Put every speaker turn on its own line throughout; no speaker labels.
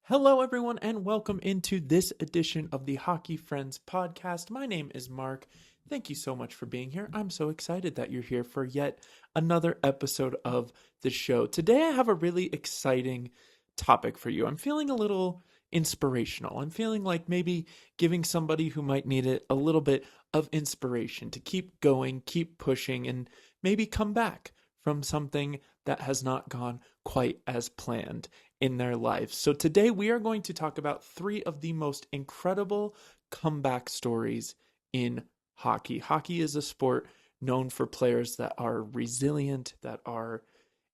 Hello, everyone, and welcome into this edition of the Hockey Friends podcast. My name is Mark. Thank you so much for being here. I'm so excited that you're here for yet another episode of the show. Today, I have a really exciting topic for you. I'm feeling a little inspirational. I'm feeling like maybe giving somebody who might need it a little bit of inspiration to keep going, keep pushing, and maybe come back from something that has not gone quite as planned in their lives. So today we are going to talk about three of the most incredible comeback stories in hockey. Hockey is a sport known for players that are resilient, that are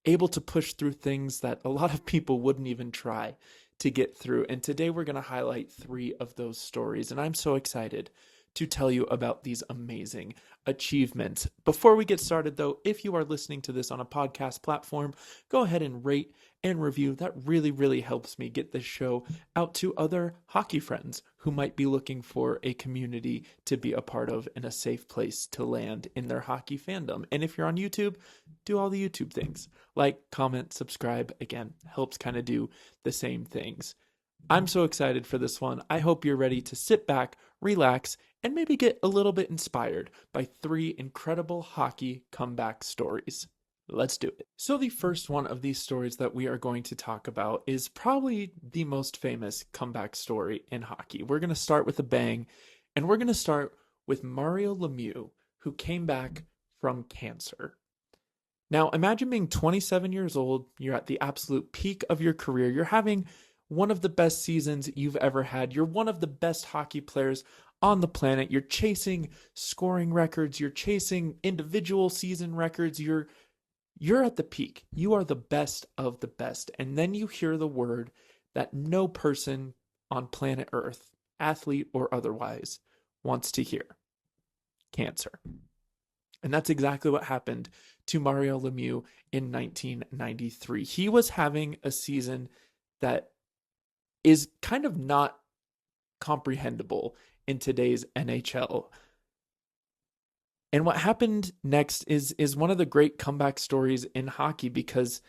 able to push through things that a lot of people wouldn't even try to get through. And today we're going to highlight three of those stories. And I'm so excited to tell you about these amazing achievements. Before we get started, though, if you are listening to this on a podcast platform, go ahead and rate and review. That really helps me get this show out to other hockey friends who might be looking for a community to be a part of and a safe place to land in their hockey fandom. And if you're on YouTube, do all the YouTube things. Like, comment, subscribe. Again, helps kind of do the same things. I'm so excited for this one. I hope you're ready to sit back, relax, and maybe get a little bit inspired by three incredible hockey comeback stories. Let's do it. So the first one of these stories that we are going to talk about is probably the most famous comeback story in hockey. We're going to start with a bang, and we're going to start with Mario Lemieux, who came back from cancer. Now, imagine being 27 years old, you're at the absolute peak of your career, you're having one of the best seasons you've ever had, you're one of the best hockey players on the planet, you're chasing scoring records, you're chasing individual season records, you're at the peak. You are the best of the best. And then you hear the word that no person on planet Earth, athlete or otherwise, wants to hear: cancer. And that's exactly what happened to Mario Lemieux in 1993. He was having a season that is kind of not comprehensible in today's NHL. And what happened next is one of the great comeback stories in hockey, because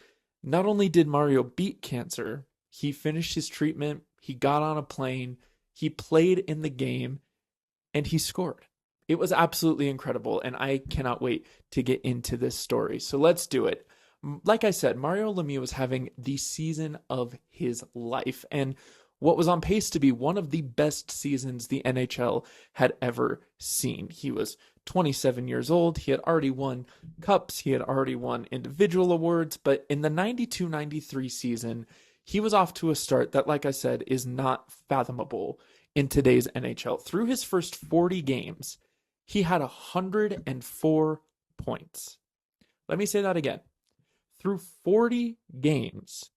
not only did Mario beat cancer, he finished his treatment, he got on a plane, he played in the game, and he scored. It was absolutely incredible, and I cannot wait to get into this story. So let's do it. Like I said, Mario Lemieux was having the season of his life, and what was on pace to be one of the best seasons the NHL had ever seen. He was 27 years old. He had already won cups. He had already won individual awards. But in the 92-93 season, he was off to a start that, like I said, is not fathomable in today's NHL. Through his first 40 games, he had 104 points. Let me say that again. Through 40 games,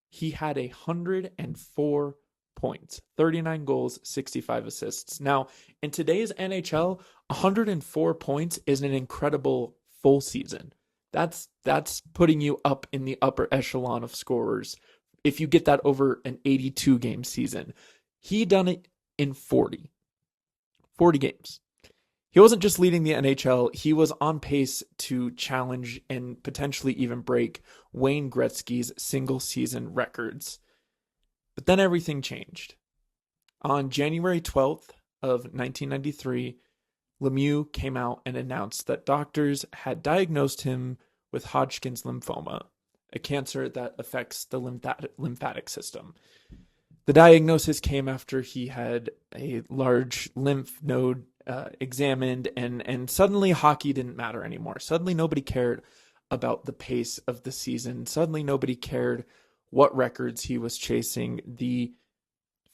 he had 104 points, 39 goals, 65 assists. Now, in today's NHL, 104 points is an incredible full season. That's putting you up in the upper echelon of scorers if you get that over an 82 game season. He done it in 40 games. He wasn't just leading the NHL, he was on pace to challenge and potentially even break Wayne Gretzky's single season records. But then everything changed. On January 12th of 1993, Lemieux came out and announced that doctors had diagnosed him with Hodgkin's lymphoma, a cancer that affects the lymphatic system. The diagnosis came after he had a large lymph node examined, and suddenly hockey didn't matter anymore. Suddenly nobody cared about the pace of the season. Suddenly nobody cared what records he was chasing. The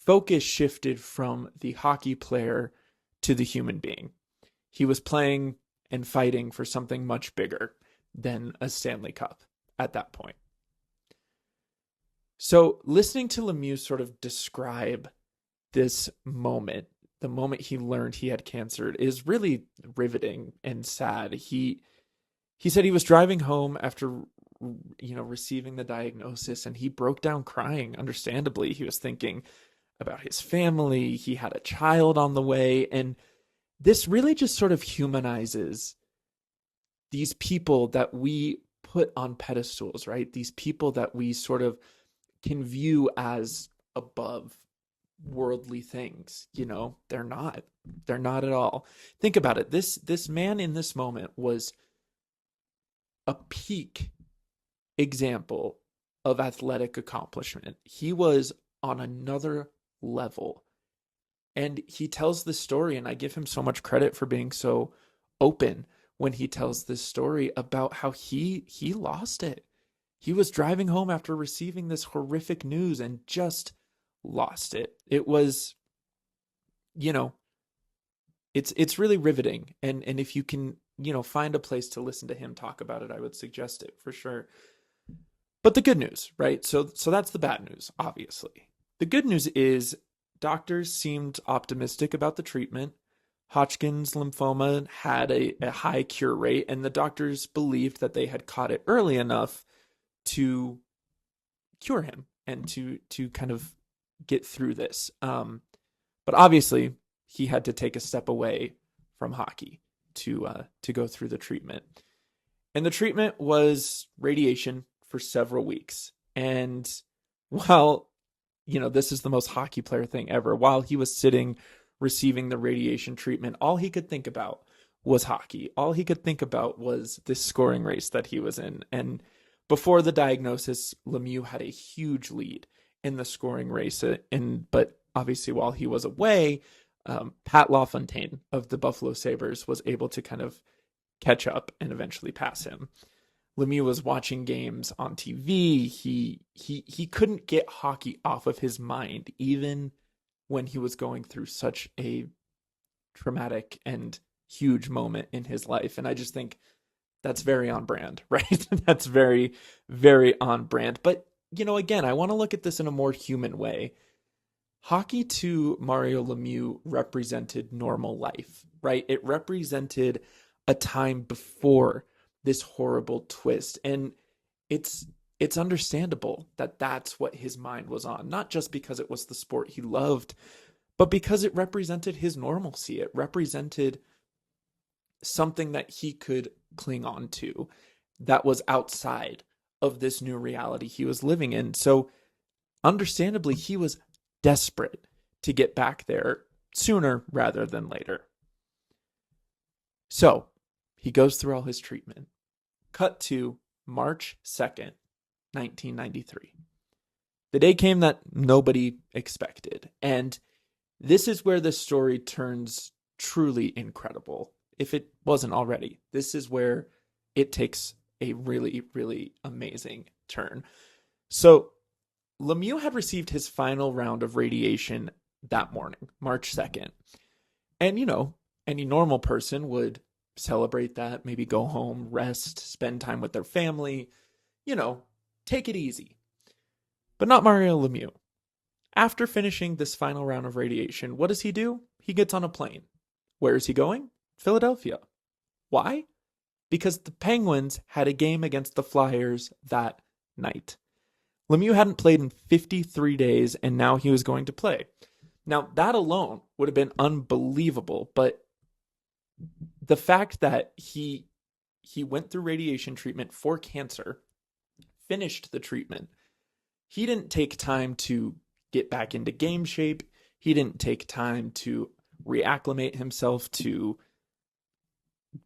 focus shifted from the hockey player to the human being. He was playing and fighting for something much bigger than a Stanley Cup at that point. So listening to Lemieux sort of describe this moment, the moment he learned he had cancer, is really riveting and sad. He said he was driving home after receiving the diagnosis, and he broke down crying. Understandably, he was thinking about his family. He had a child on the way, and this really just sort of humanizes these people that we put on pedestals, right? These people that we sort of can view as above worldly things. They're not. They're not at all. Think about it. This man in this moment was a peak example of athletic accomplishment. He was on another level. And he tells this story, and I give him so much credit for being so open when he tells this story about how he lost it. He was driving home after receiving this horrific news and just lost it. It was, it's really riveting. And if you can, find a place to listen to him talk about it, I would suggest it for sure. But the good news, right? So that's the bad news, obviously. The good news is doctors seemed optimistic about the treatment. Hodgkin's lymphoma had a high cure rate, and the doctors believed that they had caught it early enough to cure him and to kind of get through this. But obviously, he had to take a step away from hockey to go through the treatment. And the treatment was radiation for several weeks. And while, this is the most hockey player thing ever, while he was sitting receiving the radiation treatment, all he could think about was hockey. All he could think about was this scoring race that he was in. And before the diagnosis, Lemieux had a huge lead in the scoring race. But obviously, while he was away, Pat LaFontaine of the Buffalo Sabres was able to kind of catch up and eventually pass him. Lemieux was watching games on TV. He couldn't get hockey off of his mind, even when he was going through such a traumatic and huge moment in his life. And I just think that's very on brand, right? That's very, very on brand. But, again, I want to look at this in a more human way. Hockey to Mario Lemieux represented normal life, right? It represented a time before this horrible twist. And it's understandable that that's what his mind was on, not just because it was the sport he loved, but because it represented his normalcy. It represented something that he could cling on to that was outside of this new reality he was living in. So understandably, he was desperate to get back there sooner rather than later. So he goes through all his treatment. Cut to March 2nd, 1993. The day came that nobody expected. And this is where the story turns truly incredible. If it wasn't already, this is where it takes a really, really amazing turn. So Lemieux had received his final round of radiation that morning, March 2nd. And, any normal person would celebrate that, maybe go home, rest, spend time with their family, take it easy. But not Mario Lemieux. After finishing this final round of radiation, what does he do? He gets on a plane. Where is he going? Philadelphia. Why? Because the Penguins had a game against the Flyers that night. Lemieux hadn't played in 53 days, and now he was going to play. Now, that alone would have been unbelievable, but the fact that he went through radiation treatment for cancer, finished the treatment, he didn't take time to get back into game shape. He didn't take time to reacclimate himself to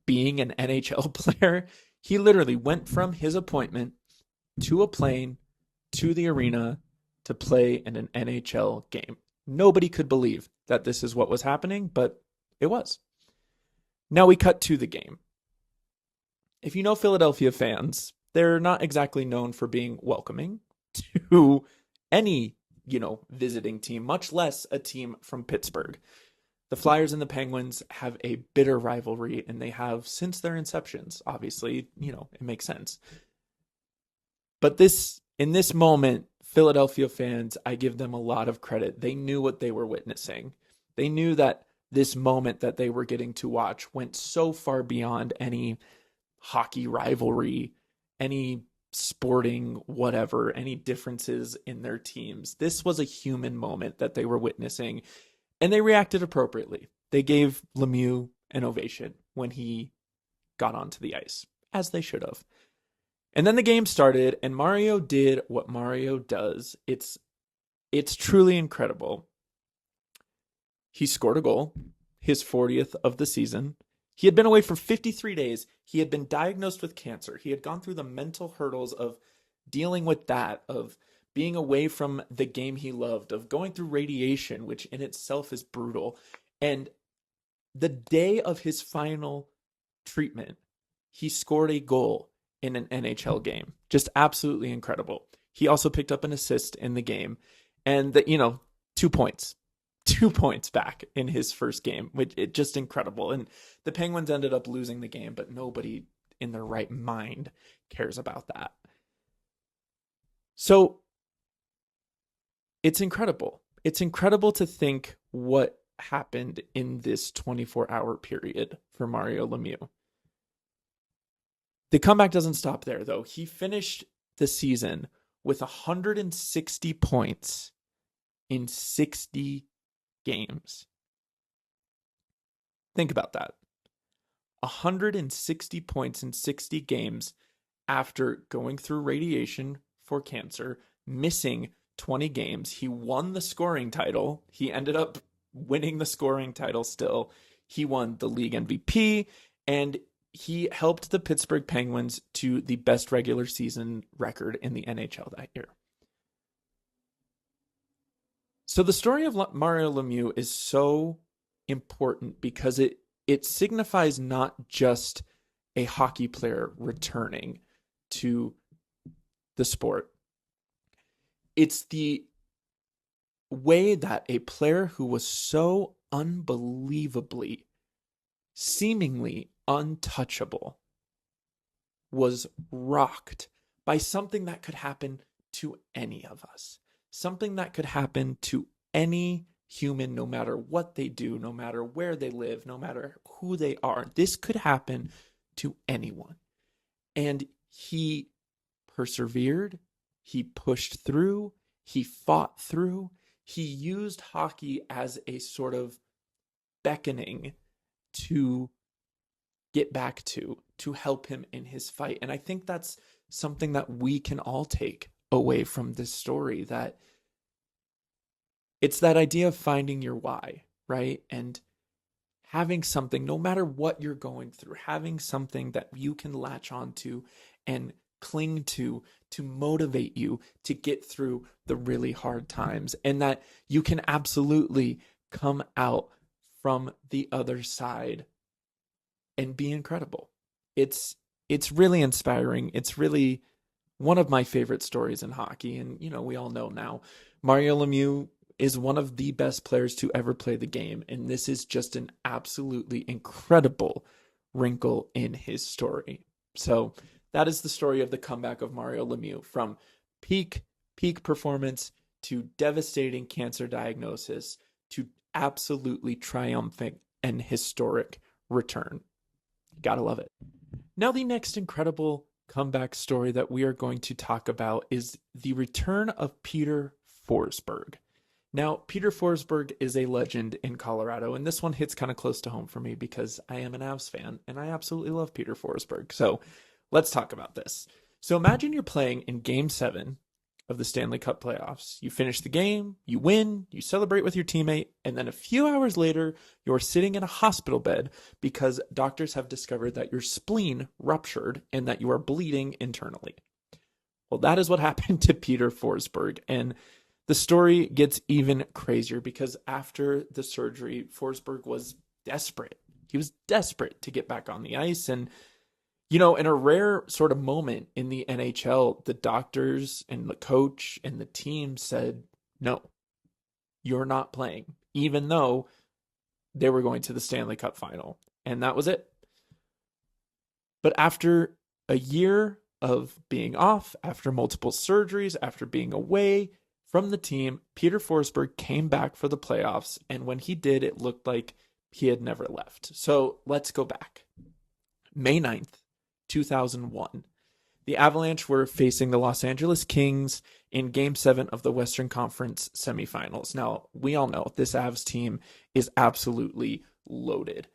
being an NHL player. He literally went from his appointment to a plane to the arena to play in an NHL game. Nobody could believe that this is what was happening, but it was. Now we cut to the game. If you know Philadelphia fans, they're not exactly known for being welcoming to any, visiting team, much less a team from Pittsburgh. The Flyers and the Penguins have a bitter rivalry, and they have since their inceptions. Obviously, it makes sense. But in this moment, Philadelphia fans, I give them a lot of credit. They knew what they were witnessing. They knew that this moment that they were getting to watch went so far beyond any hockey rivalry, any sporting whatever, any differences in their teams. This was a human moment that they were witnessing, and they reacted appropriately. They gave Lemieux an ovation when he got onto the ice, as they should have. And then the game started, and Mario did what Mario does. It's It's truly incredible. He scored a goal, his 40th of the season. He had been away for 53 days. He had been diagnosed with cancer. He had gone through the mental hurdles of dealing with that, of being away from the game he loved, of going through radiation, which in itself is brutal. And the day of his final treatment, he scored a goal in an NHL game. Just absolutely incredible. He also picked up an assist in the game. And, 2 points. 2 points back in his first game, which is just incredible. And the Penguins ended up losing the game, but nobody in their right mind cares about that. So it's incredible. It's incredible to think what happened in this 24-hour period for Mario Lemieux. The comeback doesn't stop there, though. He finished the season with 160 points in 60 games. Think about that. 160 points in 60 games after going through radiation for cancer, missing 20 games. He won the scoring title. He ended up winning the scoring title still. He won the league MVP, and he helped the Pittsburgh Penguins to the best regular season record in the NHL that year. So the story of Mario Lemieux is so important because it signifies not just a hockey player returning to the sport. It's the way that a player who was so unbelievably, seemingly untouchable, was rocked by something that could happen to any of us. Something that could happen to any human, no matter what they do, no matter where they live, no matter who they are. This could happen to anyone. And he persevered, he pushed through, he fought through, he used hockey as a sort of beckoning to get back to help him in his fight. And I think that's something that we can all take away from this story, that it's that idea of finding your why, right? And having something, no matter what you're going through, having something that you can latch onto and cling to motivate you to get through the really hard times, and that you can absolutely come out from the other side and be incredible. It's really inspiring. It's really one of my favorite stories in hockey. And, we all know now, Mario Lemieux is one of the best players to ever play the game. And this is just an absolutely incredible wrinkle in his story. So that is the story of the comeback of Mario Lemieux, from peak performance to devastating cancer diagnosis to absolutely triumphant and historic return. Gotta love it. Now, the next incredible comeback story that we are going to talk about is the return of Peter Forsberg. Now, Peter Forsberg is a legend in Colorado, and this one hits kind of close to home for me because I am an Avs fan, and I absolutely love Peter Forsberg. So let's talk about this. So imagine you're playing in Game 7 of the Stanley Cup playoffs. You finish the game, you win, you celebrate with your teammate, and then a few hours later, you're sitting in a hospital bed because doctors have discovered that your spleen ruptured and that you are bleeding internally. Well, that is what happened to Peter Forsberg, and the story gets even crazier because after the surgery, Forsberg was desperate. He was desperate to get back on the ice, and in a rare sort of moment in the NHL, the doctors and the coach and the team said, no, you're not playing, even though they were going to the Stanley Cup final. And that was it. But after a year of being off, after multiple surgeries, after being away from the team, Peter Forsberg came back for the playoffs. And when he did, it looked like he had never left. So let's go back. May 9th. 2001. The Avalanche were facing the Los Angeles Kings in Game 7 of the Western Conference semifinals. Now, we all know this Avs team is absolutely loaded.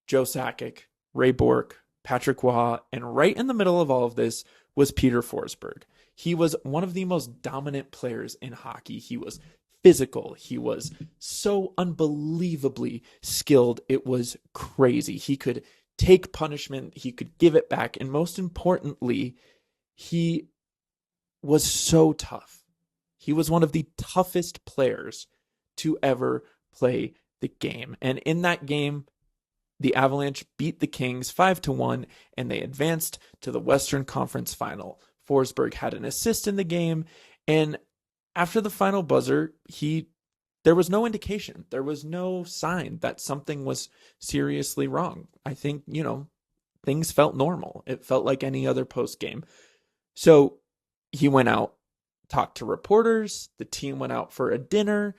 Joe Sakic, Ray Bourque, Patrick Waugh, and right in the middle of all of this, was Peter Forsberg. He was one of the most dominant players in hockey. He was physical. He was so unbelievably skilled. It was crazy. He could take punishment. He could give it back. And most importantly, he was so tough. He was one of the toughest players to ever play the game. And in that game, the Avalanche beat the Kings 5-1, and they advanced to the Western Conference Final. Forsberg had an assist in the game, and after the final buzzer, there was no indication. There was no sign that something was seriously wrong. I think, things felt normal. It felt like any other post game. So he went out, talked to reporters, the team went out for a dinner,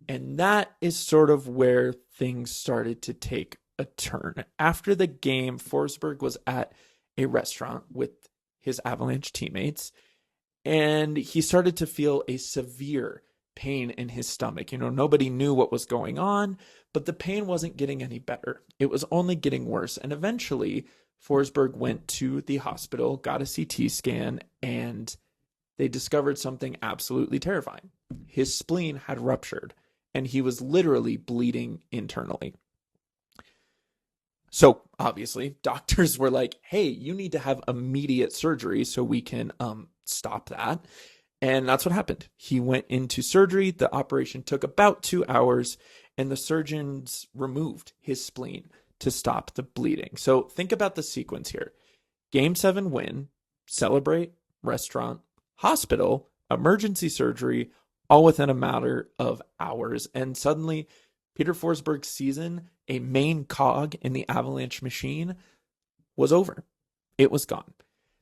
and that is sort of where things started to take a turn. After the game, Forsberg was at a restaurant with his Avalanche teammates, and he started to feel a severe pain in his stomach. Nobody knew what was going on, but the pain wasn't getting any better. It was only getting worse. And eventually, Forsberg went to the hospital, got a CT scan, and they discovered something absolutely terrifying. His spleen had ruptured, and he was literally bleeding internally. So obviously, doctors were like, hey, you need to have immediate surgery so we can stop that. And that's what happened. He went into surgery. The operation took about 2 hours, and the surgeons removed his spleen to stop the bleeding. So think about the sequence here. Game 7 win, celebrate, restaurant, hospital, emergency surgery, all within a matter of hours. And suddenly, Peter Forsberg's season, a main cog in the Avalanche machine, was over. It was gone.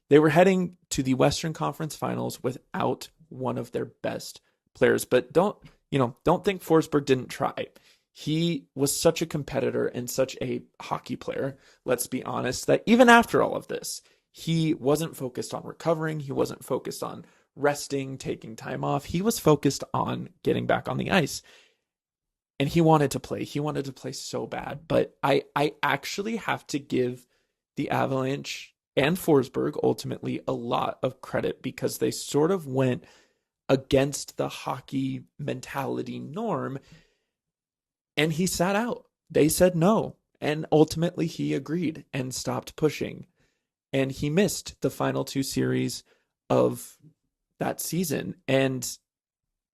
They were heading to the Western Conference Finals without one of their best players. But don't think Forsberg didn't try. He was such a competitor and such a hockey player, let's be honest, that even after all of this, he wasn't focused on recovering. He wasn't focused on resting, taking time off. He was focused on getting back on the ice. And he wanted to play. He wanted to play so bad. But I actually have to give the Avalanche and Forsberg ultimately a lot of credit, because they sort of went against the hockey mentality norm, and he sat out. They said no. And ultimately he agreed and stopped pushing. And he missed the final 2 series of that season. And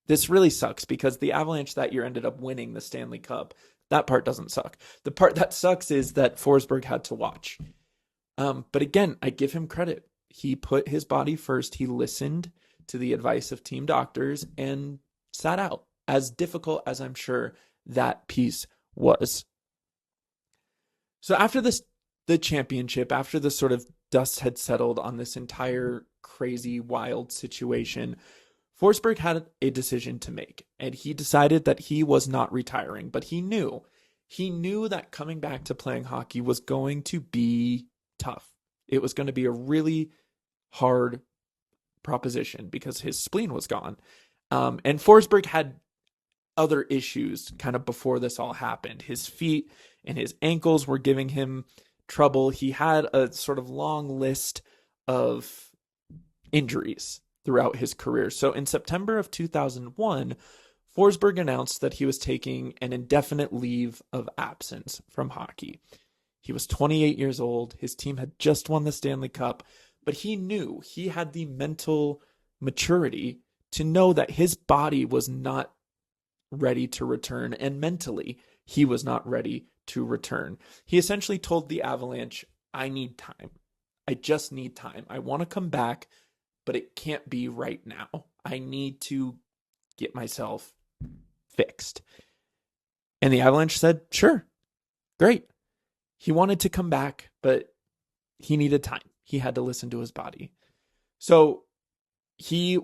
this really sucks, because the Avalanche that year ended up winning the Stanley Cup. That part doesn't suck. The part that sucks is that Forsberg had to watch. But again, I give him credit. He put his body first. He listened to the advice of team doctors and sat out, as difficult as I'm sure that piece was. So after the championship, after the sort of dust had settled on this entire crazy, wild situation, Forsberg had a decision to make, and he decided that he was not retiring, but he knew that coming back to playing hockey was going to be tough. It was going to be a really hard proposition because his spleen was gone. And Forsberg had other issues kind of before this all happened. His feet and his ankles were giving him trouble. He had a sort of long list of injuries throughout his career. So in September of 2001, Forsberg announced that he was taking an indefinite leave of absence from hockey. He was 28 years old. His team had just won the Stanley Cup, but he knew he had the mental maturity to know that his body was not ready to return, and mentally he was not ready to return. He essentially told the Avalanche, I need time. I just need time. I want to come back, but it can't be right now. I need to get myself fixed. And the Avalanche said, sure, great. He wanted to come back, but he needed time. He had to listen to his body. So he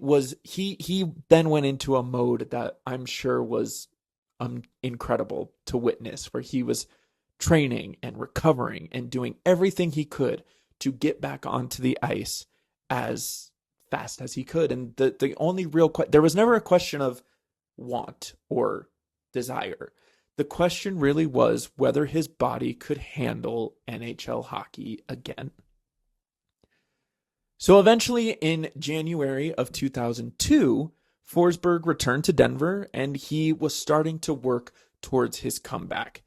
then went into a mode that I'm sure was incredible to witness, where he was training and recovering and doing everything he could to get back onto the ice as fast as he could. And the only real there was never a question of want or desire. The question really was whether his body could handle NHL hockey again. So eventually in January of 2002, Forsberg returned to Denver and he was starting to work towards his comeback.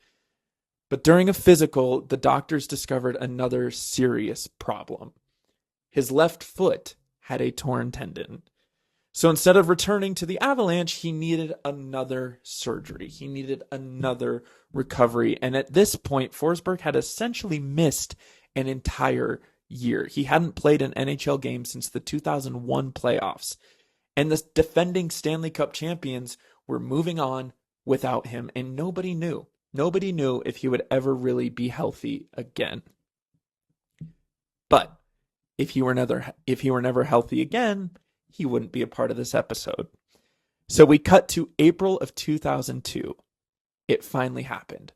But during a physical, the doctors discovered another serious problem. His left foot had a torn tendon. So instead of returning to the Avalanche, he needed another surgery. He needed another recovery. And at this point, Forsberg had essentially missed an entire year. He hadn't played an NHL game since the 2001 playoffs. And the defending Stanley Cup champions were moving on without him. And nobody knew. Nobody knew if he would ever really be healthy again. But if he were never healthy again, he wouldn't be a part of this episode. So we cut to April of 2002. It finally happened.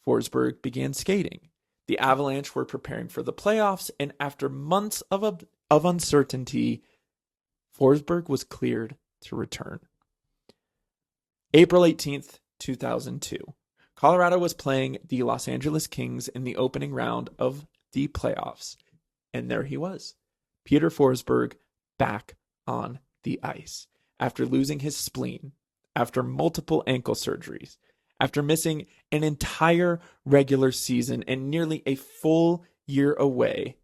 Forsberg began skating. The Avalanche were preparing for the playoffs, and after months of uncertainty, Forsberg was cleared to return. April 18th, 2002. Colorado was playing the Los Angeles Kings in the opening round of the playoffs. And there he was, Peter Forsberg, back on the ice after losing his spleen, after multiple ankle surgeries, after missing an entire regular season and nearly a full year away.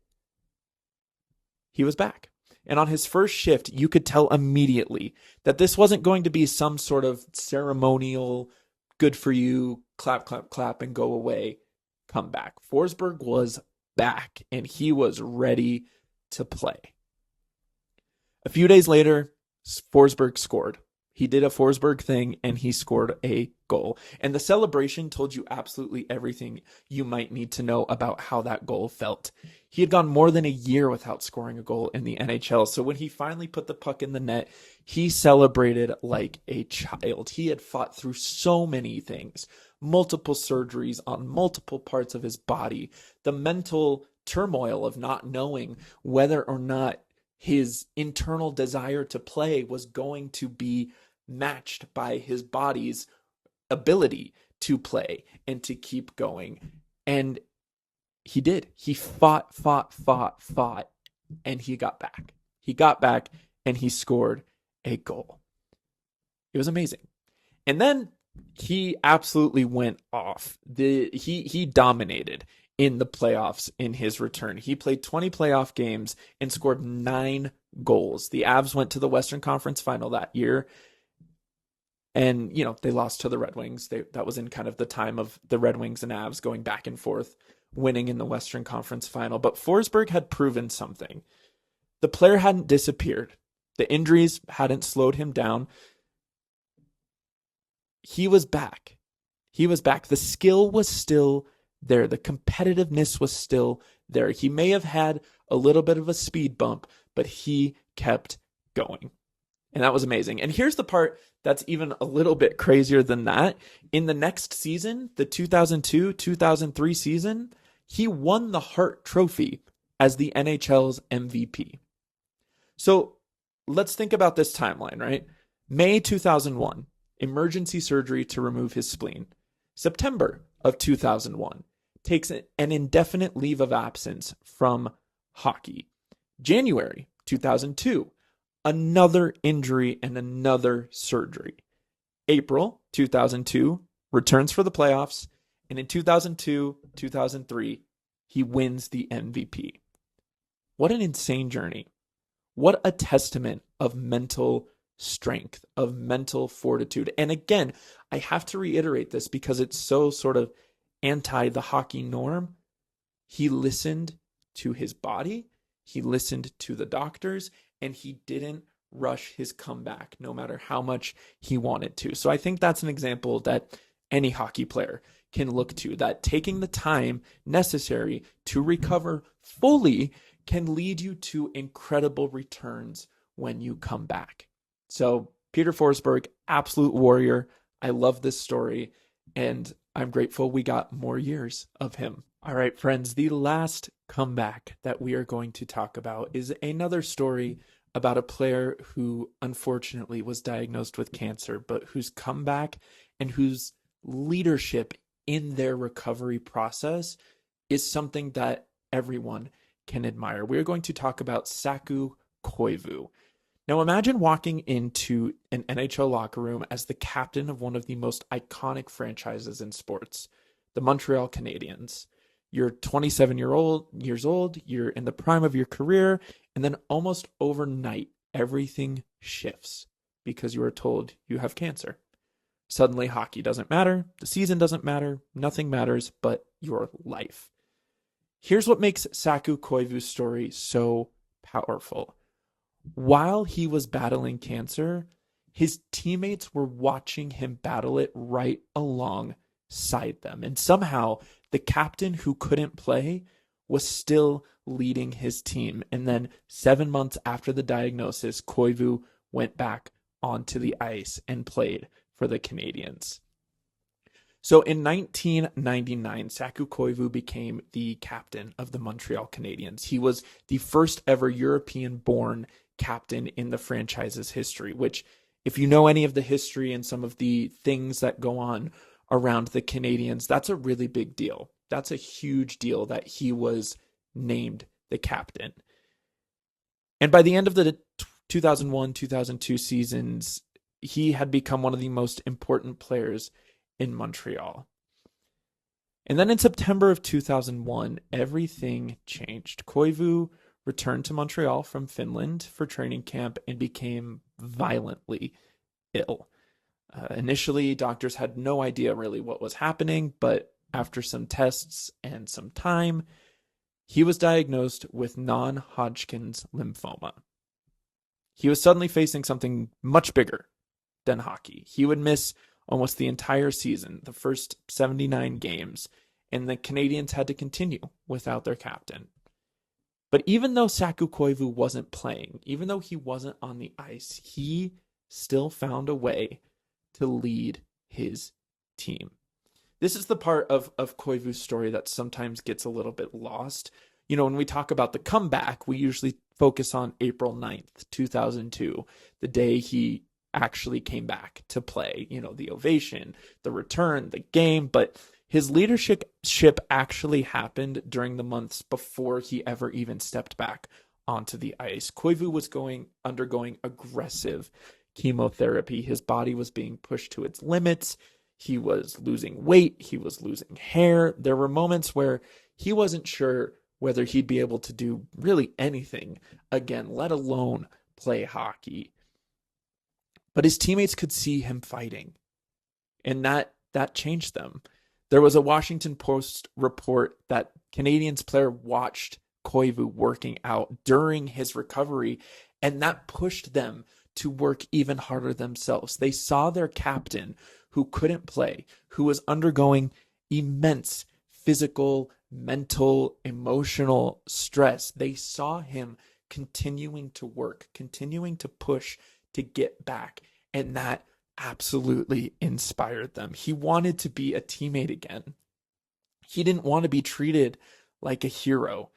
He was back. And on his first shift, you could tell immediately that this wasn't going to be some sort of ceremonial, good for you, clap, clap, clap, and go away comeback. Forsberg was back, and he was ready to play. A few days later, Forsberg scored. He did a Forsberg thing, and he scored a goal. And the celebration told you absolutely everything you might need to know about how that goal felt. He had gone more than a year without scoring a goal in the NHL, so when he finally put the puck in the net, he celebrated like a child. He had fought through so many things, multiple surgeries on multiple parts of his body, the mental turmoil of not knowing whether or not his internal desire to play was going to be matched by his body's ability to play and to keep going. And he did. He fought, and he got back. He got back and he scored a goal. It was amazing. And then he absolutely went off. He dominated in the playoffs in his return. He played 20 playoff games and scored 9 goals. The Avs went to the Western Conference Final that year. And, they lost to the Red Wings. That was in kind of the time of the Red Wings and Avs going back and forth, winning in the Western Conference Final. But Forsberg had proven something. The player hadn't disappeared. The injuries hadn't slowed him down. He was back. He was back. The skill was still there. The competitiveness was still there. He may have had a little bit of a speed bump, but he kept going. And that was amazing. And here's the part that's even a little bit crazier than that. In the next season, the 2002-2003 season, he won the Hart Trophy as the NHL's MVP. So let's think about this timeline, right? May 2001, emergency surgery to remove his spleen. September of 2001, takes an indefinite leave of absence from hockey. January 2002, another injury and another surgery. April 2002, returns for the playoffs, and in 2002-2003, he wins the MVP. What an insane journey. What a testament of mental strength, of mental fortitude. And again, I have to reiterate this because it's so sort of anti the hockey norm. He listened to his body, he listened to the doctors, and he didn't rush his comeback no matter how much he wanted to. So I think that's an example that any hockey player can look to, that taking the time necessary to recover fully can lead you to incredible returns when you come back. So Peter Forsberg, absolute warrior. I love this story, and I'm grateful we got more years of him. All right, friends, the last comeback that we are going to talk about is another story about a player who unfortunately was diagnosed with cancer, but whose comeback and whose leadership in their recovery process is something that everyone can admire. We're going to talk about Saku Koivu. Now imagine walking into an NHL locker room as the captain of one of the most iconic franchises in sports, the Montreal Canadiens. You're 27 years old, you're in the prime of your career, and then almost overnight, everything shifts because you are told you have cancer. Suddenly, hockey doesn't matter, the season doesn't matter, nothing matters but your life. Here's what makes Saku Koivu's story so powerful. While he was battling cancer, his teammates were watching him battle it right alongside them. And somehow, the captain who couldn't play was still leading his team. And then 7 months after the diagnosis, Koivu went back onto the ice and played for the Canadiens. So in 1999, Saku Koivu became the captain of the Montreal Canadiens. He was the first ever European-born captain in the franchise's history, which, if you know any of the history and some of the things that go on around the Canadiens, that's a really big deal. That's a huge deal that he was named the captain. And by the end of the 2001-2002 seasons, he had become one of the most important players in Montreal. And then in September of 2001, everything changed. Koivu returned to Montreal from Finland for training camp and became violently ill. Initially, doctors had no idea really what was happening, but after some tests and some time, he was diagnosed with non-Hodgkin's lymphoma. He was suddenly facing something much bigger than hockey. He would miss almost the entire season, the first 79 games, and the Canadiens had to continue without their captain. But even though Saku Koivu wasn't playing, even though he wasn't on the ice, he still found a way to lead his team. This is the part of Koivu's story that sometimes gets a little bit lost. You know, when we talk about the comeback, we usually focus on April 9th, 2002, the day he actually came back to play, you know, the ovation, the return, the game, but his leadership actually happened during the months before he ever even stepped back onto the ice. Koivu was undergoing aggressive chemotherapy. His body was being pushed to its limits. He was losing weight. He was losing hair. There were moments where he wasn't sure whether he'd be able to do really anything again, let alone play hockey. But his teammates could see him fighting, and that changed them. There was a Washington Post report that Canadiens player watched Koivu working out during his recovery, and that pushed them to work even harder themselves. They saw their captain, who couldn't play, who was undergoing immense physical, mental, emotional stress. They saw him continuing to work, continuing to push to get back, and that absolutely inspired them. He wanted to be a teammate again. He didn't want to be treated like a hero.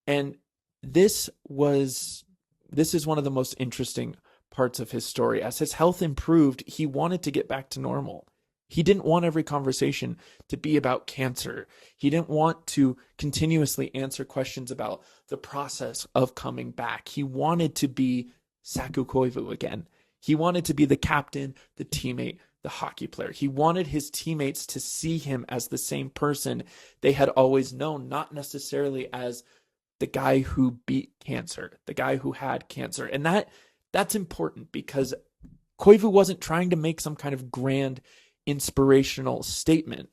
And this is one of the most interesting parts of his story. As his health improved, he wanted to get back to normal. He didn't want every conversation to be about cancer. He didn't want to continuously answer questions about the process of coming back. He wanted to be Saku Koivu again. He wanted to be the captain, the teammate, the hockey player. He wanted his teammates to see him as the same person they had always known, not necessarily as the guy who beat cancer, the guy who had cancer. And that's important because Koivu wasn't trying to make some kind of grand inspirational statement.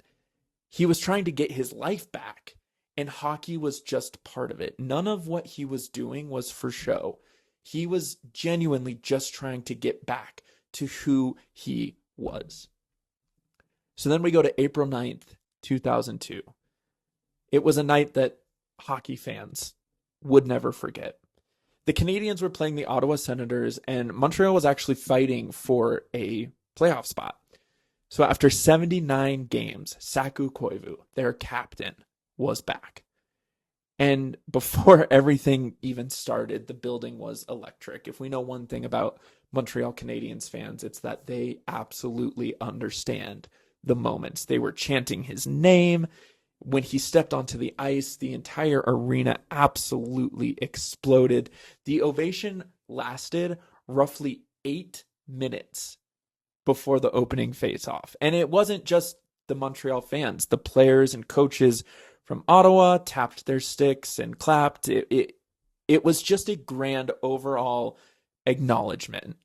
He was trying to get his life back, and hockey was just part of it. None of what he was doing was for show. He was genuinely just trying to get back to who he was. So then we go to April 9th, 2002. It was a night that hockey fans would never forget. The Canadiens were playing the Ottawa Senators, and Montreal was actually fighting for a playoff spot. So after 79 games, Saku Koivu, their captain, was back. And before everything even started, the building was electric. If we know one thing about Montreal Canadiens fans, it's that they absolutely understand the moments. They were chanting his name. When he stepped onto the ice, the entire arena absolutely exploded. The ovation lasted roughly 8 minutes before the opening face-off. And it wasn't just the Montreal fans. The players and coaches from Ottawa tapped their sticks and clapped. It was just a grand overall acknowledgement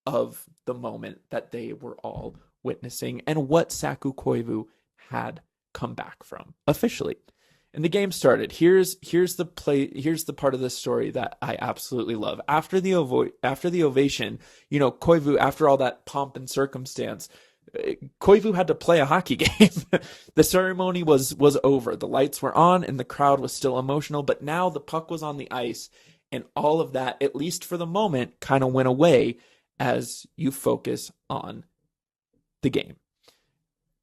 of the moment that they were all witnessing and what Saku Koivu had come back from officially. And the game started. Here's the part of the story that I absolutely love. After the ovation, Koivu, after all that pomp and circumstance, Koivu had to play a hockey game. The ceremony was over. The lights were on and the crowd was still emotional, but now the puck was on the ice and all of that, at least for the moment, kind of went away as you focus on the game.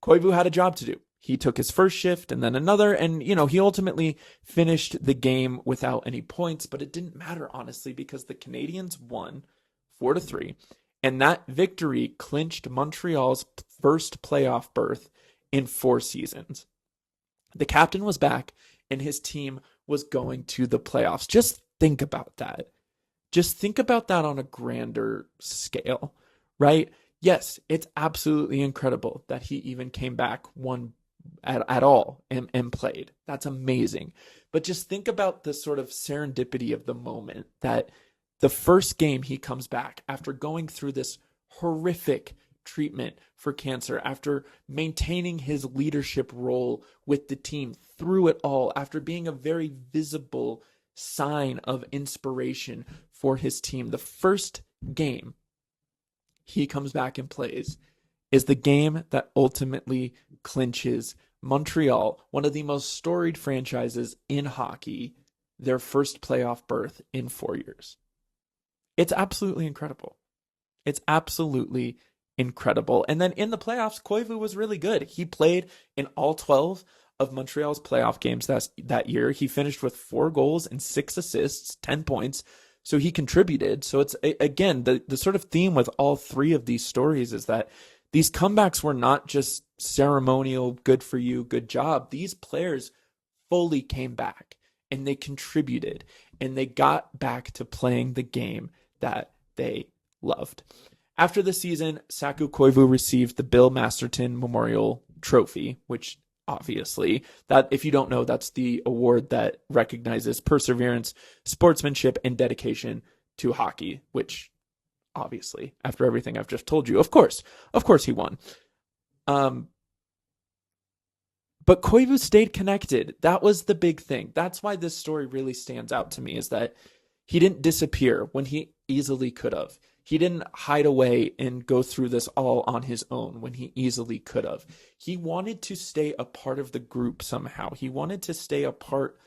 Koivu had a job to do. He took his first shift and then another, and he ultimately finished the game without any points, but it didn't matter, honestly, because the Canadiens won 4-3, and that victory clinched Montreal's first playoff berth in 4 seasons. The captain was back, and his team was going to the playoffs. Just think about that. Just think about that on a grander scale, right? Yes, it's absolutely incredible that he even came back one at all and played. That's amazing. But just think about the sort of serendipity of the moment that the first game he comes back after going through this horrific treatment for cancer, after maintaining his leadership role with the team through it all, after being a very visible sign of inspiration for his team. The first game he comes back and plays is the game that ultimately clinches Montreal, one of the most storied franchises in hockey, their first playoff berth in 4 years. It's absolutely incredible. It's absolutely incredible. And then in the playoffs, Koivu was really good. He played in all 12 of Montreal's playoff games that year. He finished with 4 goals and 6 assists, 10 points. So he contributed. So it's, again, the sort of theme with all 3 of these stories is that these comebacks were not just ceremonial, good for you, good job. These players fully came back and they contributed and they got back to playing the game that they loved. After the season, Saku Koivu received the Bill Masterton Memorial Trophy, which obviously, that if you don't know, that's the award that recognizes perseverance, sportsmanship, and dedication to hockey, which obviously, after everything I've just told you, of course he won. But Koivu stayed connected. That was the big thing. That's why this story really stands out to me, is that he didn't disappear when he easily could have. He didn't hide away and go through this all on his own when he easily could have. He wanted to stay a part of the group somehow. He wanted to stay a part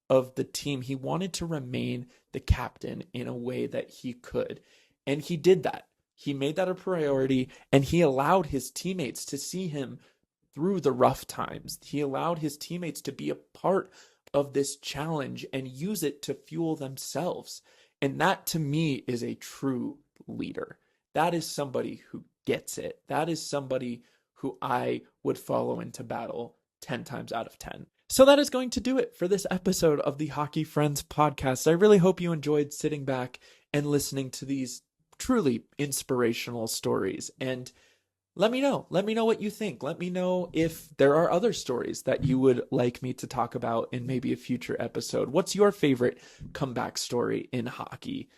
of the team. He wanted to remain the captain in a way that he could. And he did that. He made that a priority, and he allowed his teammates to see him through the rough times. He allowed his teammates to be a part of this challenge and use it to fuel themselves. And that, to me, is a true leader. That is somebody who gets it. That is somebody who I would follow into battle 10 times out of 10. So that is going to do it for this episode of the Hockey Friends podcast. I really hope you enjoyed sitting back and listening to these truly inspirational stories. And let me know what you think. Let me know if there are other stories that you would like me to talk about in maybe a future episode. What's your favorite comeback story in hockey?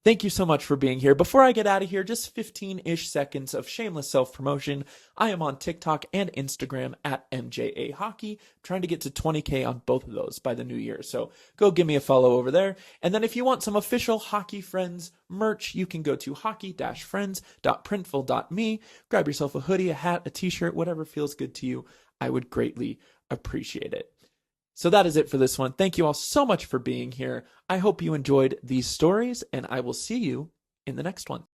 Thank you so much for being here. Before I get out of here, just 15-ish seconds of shameless self-promotion. I am on TikTok and Instagram at MJA Hockey, trying to get to 20K on both of those by the new year. So go give me a follow over there. And then if you want some official Hockey Friends merch, you can go to hockey-friends.printful.me. Grab yourself a hoodie, a hat, a t-shirt, whatever feels good to you. I would greatly appreciate it. So that is it for this one. Thank you all so much for being here. I hope you enjoyed these stories, and I will see you in the next one.